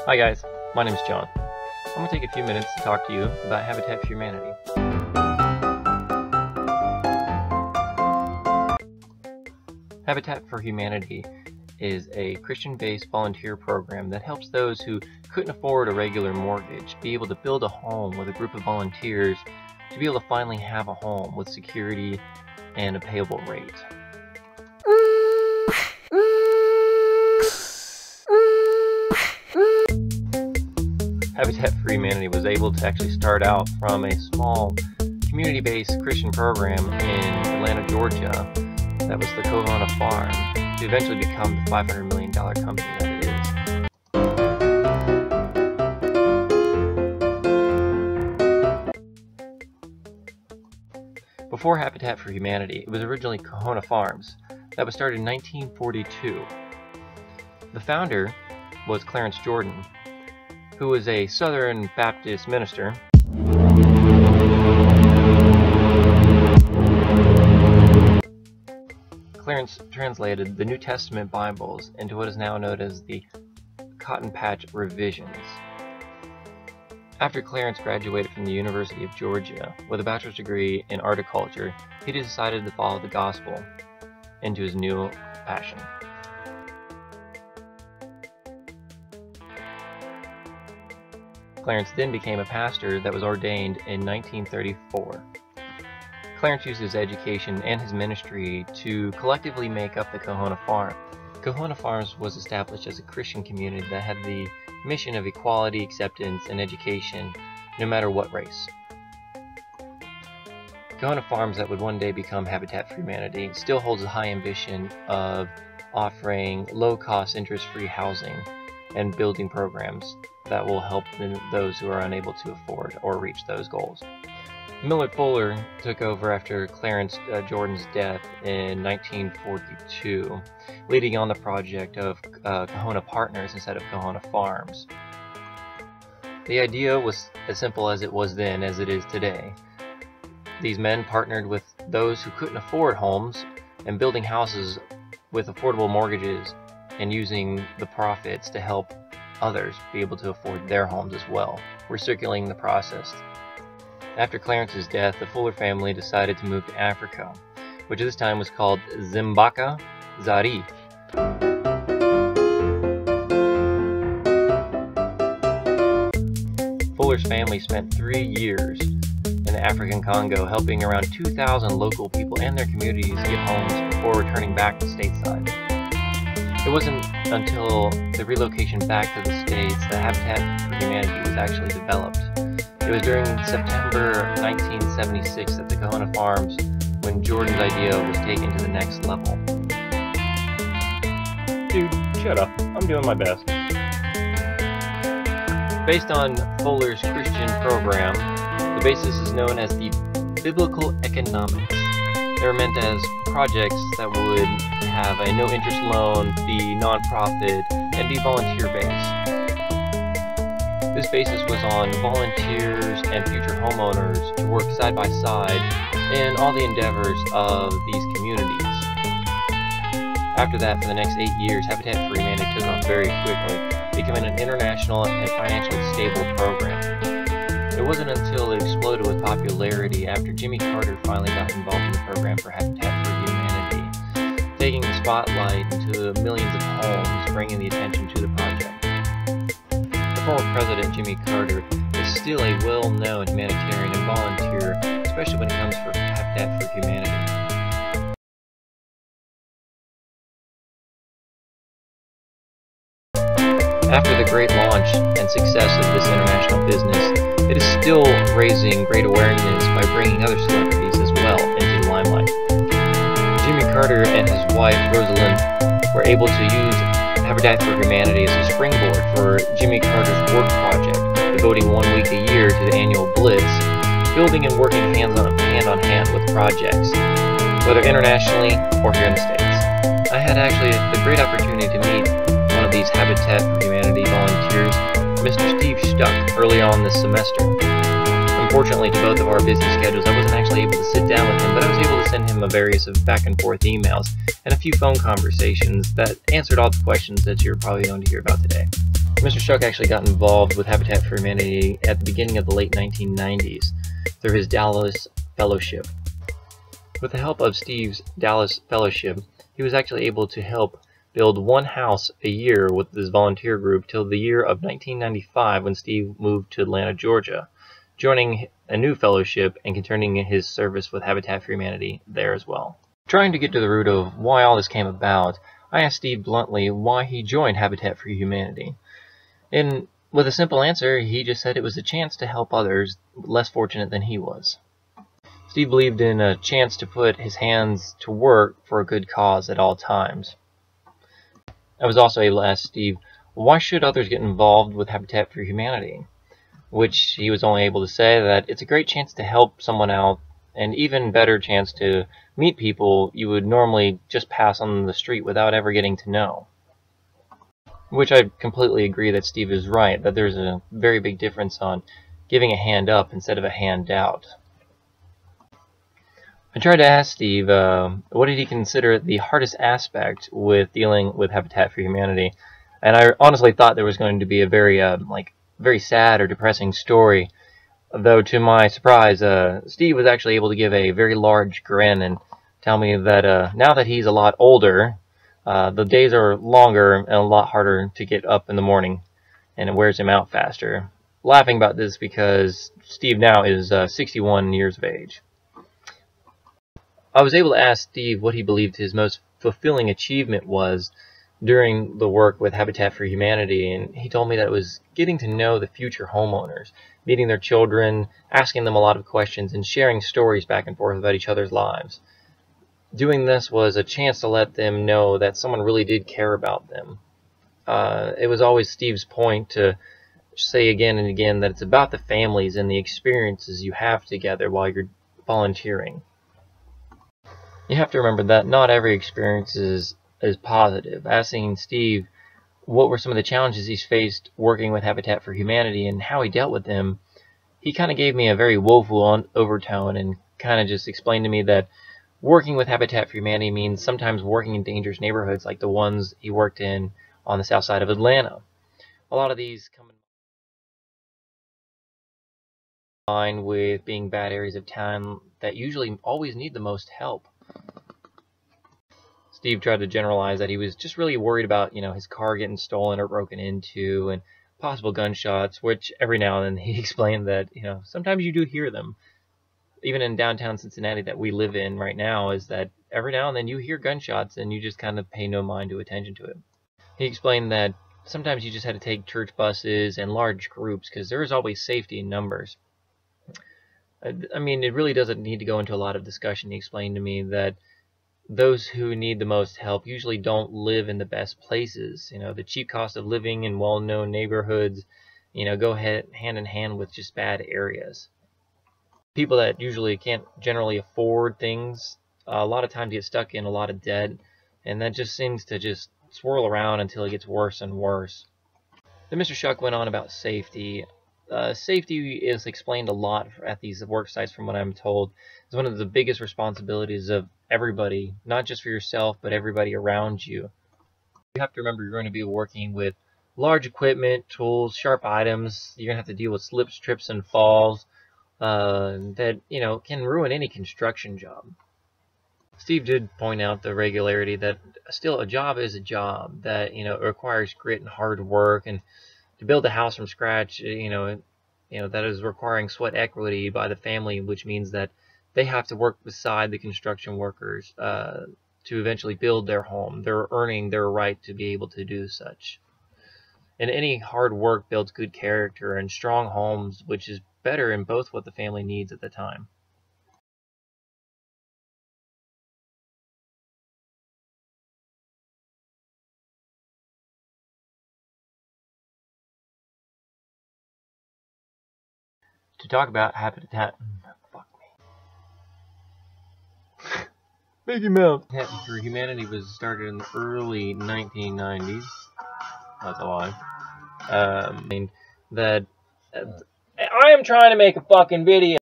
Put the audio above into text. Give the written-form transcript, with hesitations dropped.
Hi guys, my name is John. I'm going to take a few minutes to talk to you about Habitat for Humanity. Habitat for Humanity is a Christian-based volunteer program that helps those who couldn't afford a regular mortgage be able to build a home with a group of volunteers to be able to finally have a home with security and a payable rate. Habitat for Humanity was able to actually start out from a small community-based Christian program in Atlanta, Georgia that was the Kohona Farm to eventually become the $500 million company that it is. Before Habitat for Humanity, it was originally Kohona Farms that was started in 1942. The founder was Clarence Jordan, who was a Southern Baptist minister. Clarence translated the New Testament Bibles into what is now known as the Cotton Patch Revisions. After Clarence graduated from the University of Georgia with a bachelor's degree in horticulture, he decided to follow the gospel into his new passion. Clarence then became a pastor that was ordained in 1934. Clarence used his education and his ministry to collectively make up the Kohona Farm. Kohona Farms was established as a Christian community that had the mission of equality, acceptance, and education, no matter what race. Kohona Farms, that would one day become Habitat for Humanity, still holds a high ambition of offering low-cost, interest-free housing and building programs that will help those who are unable to afford or reach those goals. Millard Fuller took over after Clarence Jordan's death in 1942, leading on the project of Kohona Partners instead of Kohona Farms. The idea was as simple as it was then as it is today. These men partnered with those who couldn't afford homes and building houses with affordable mortgages and using the profits to help others be able to afford their homes as well, recirculating the process. After Clarence's death, the Fuller family decided to move to Africa, which at this time was called Zimbabwe Zari. Fuller's family spent 3 years in the African Congo helping around 2,000 local people and their communities get homes before returning back to stateside. It wasn't until the relocation back to the States that Habitat for Humanity was actually developed. It was during September 1976 that the Kohona Farms, when Jordan's idea was taken to the next level. Dude, shut up. I'm doing my best. Based on Fuller's Christian program, the basis is known as the biblical economics. They were meant as projects that would have a no-interest loan, be non-profit, and be volunteer-based. This basis was on volunteers and future homeowners to work side by side in all the endeavors of these communities. After that, for the next 8 years, Habitat for Humanity took off very quickly, becoming an international and financially stable program. It wasn't until it exploded with popularity after Jimmy Carter finally got involved in the program for Habitat for Humanity, taking the spotlight into millions of homes, bringing the attention to the project. The former President Jimmy Carter is still a well-known humanitarian and volunteer, especially when it comes for Habitat for Humanity. After the great launch and success of this international business, it is still raising great awareness by bringing other celebrities as well into the limelight. Jimmy Carter and his wife, Rosalind, were able to use Habitat for Humanity as a springboard for Jimmy Carter's work project, devoting 1 week a year to the annual Blitz, building and working hand on hand with projects, whether internationally or here in the States. I had actually the great opportunity to meet one of these Habitat for Humanity volunteers, Mr. Steve Stuck, early on this semester. Unfortunately, to both of our busy schedules, I wasn't actually able to sit down with him, but I was able to send him a various of back and forth emails and a few phone conversations that answered all the questions that you're probably going to hear about today. Mr. Shuck actually got involved with Habitat for Humanity at the beginning of the late 1990s through his Dallas Fellowship. With the help of Steve's Dallas Fellowship, he was actually able to help build one house a year with this volunteer group till the year of 1995 when Steve moved to Atlanta, Georgia, joining a new fellowship and continuing his service with Habitat for Humanity there as well. Trying to get to the root of why all this came about, I asked Steve bluntly why he joined Habitat for Humanity. And with a simple answer, he just said it was a chance to help others less fortunate than he was. Steve believed in a chance to put his hands to work for a good cause at all times. I was also able to ask Steve, why should others get involved with Habitat for Humanity? Which he was only able to say that it's a great chance to help someone out, and even better chance to meet people you would normally just pass on the street without ever getting to know. Which I completely agree that Steve is right, that there's a very big difference on giving a hand up instead of a hand out. I tried to ask Steve what did he consider the hardest aspect with dealing with Habitat for Humanity, and I honestly thought there was going to be a very sad or depressing story, though to my surprise, Steve was actually able to give a very large grin and tell me that now that he's a lot older, the days are longer and a lot harder to get up in the morning, and it wears him out faster. Laughing about this because Steve now is 61 years of age. I was able to ask Steve what he believed his most fulfilling achievement was during the work with Habitat for Humanity, and he told me that it was getting to know the future homeowners, meeting their children, asking them a lot of questions, and sharing stories back and forth about each other's lives. Doing this was a chance to let them know that someone really did care about them. It was always Steve's point to say again and again that it's about the families and the experiences you have together while you're volunteering. You have to remember that not every experience is positive. Asking Steve what were some of the challenges he's faced working with Habitat for Humanity and how he dealt with them, he kind of gave me a very woeful overtone and kind of just explained to me that working with Habitat for Humanity means sometimes working in dangerous neighborhoods like the ones he worked in on the south side of Atlanta. A lot of these come in line with being bad areas of town that usually always need the most help. Steve tried to generalize that he was just really worried about, his car getting stolen or broken into and possible gunshots, which every now and then he explained that, sometimes you do hear them. Even in downtown Cincinnati that we live in right now, is that every now and then you hear gunshots and you just kind of pay no mind to attention to it. He explained that sometimes you just had to take church buses and large groups because there is always safety in numbers. I mean, it really doesn't need to go into a lot of discussion. He explained to me that those who need the most help usually don't live in the best places. The cheap cost of living in well-known neighborhoods, go hand in hand with just bad areas. People that usually can't generally afford things, a lot of times get stuck in a lot of debt, and that just seems to just swirl around until it gets worse and worse. Then Mr. Shuck went on about safety. Safety is explained a lot at these work sites from what I'm told. It's one of the biggest responsibilities of everybody, not just for yourself, but everybody around you. You have to remember you're going to be working with large equipment, tools, sharp items. You're going to have to deal with slips, trips, and falls that, can ruin any construction job. Steve did point out the regularity that still a job is a job, that, it requires grit and hard work, and to build a house from scratch, that is requiring sweat equity by the family, which means that they have to work beside the construction workers to eventually build their home. They're earning their right to be able to do such. And any hard work builds good character and strong homes, which is better in both what the family needs at the time. To talk about Habitat... Fuck me. Mickey Mouse. Habitat for Humanity was started in the early 1990s. That's a lie. I am trying to make a fucking video.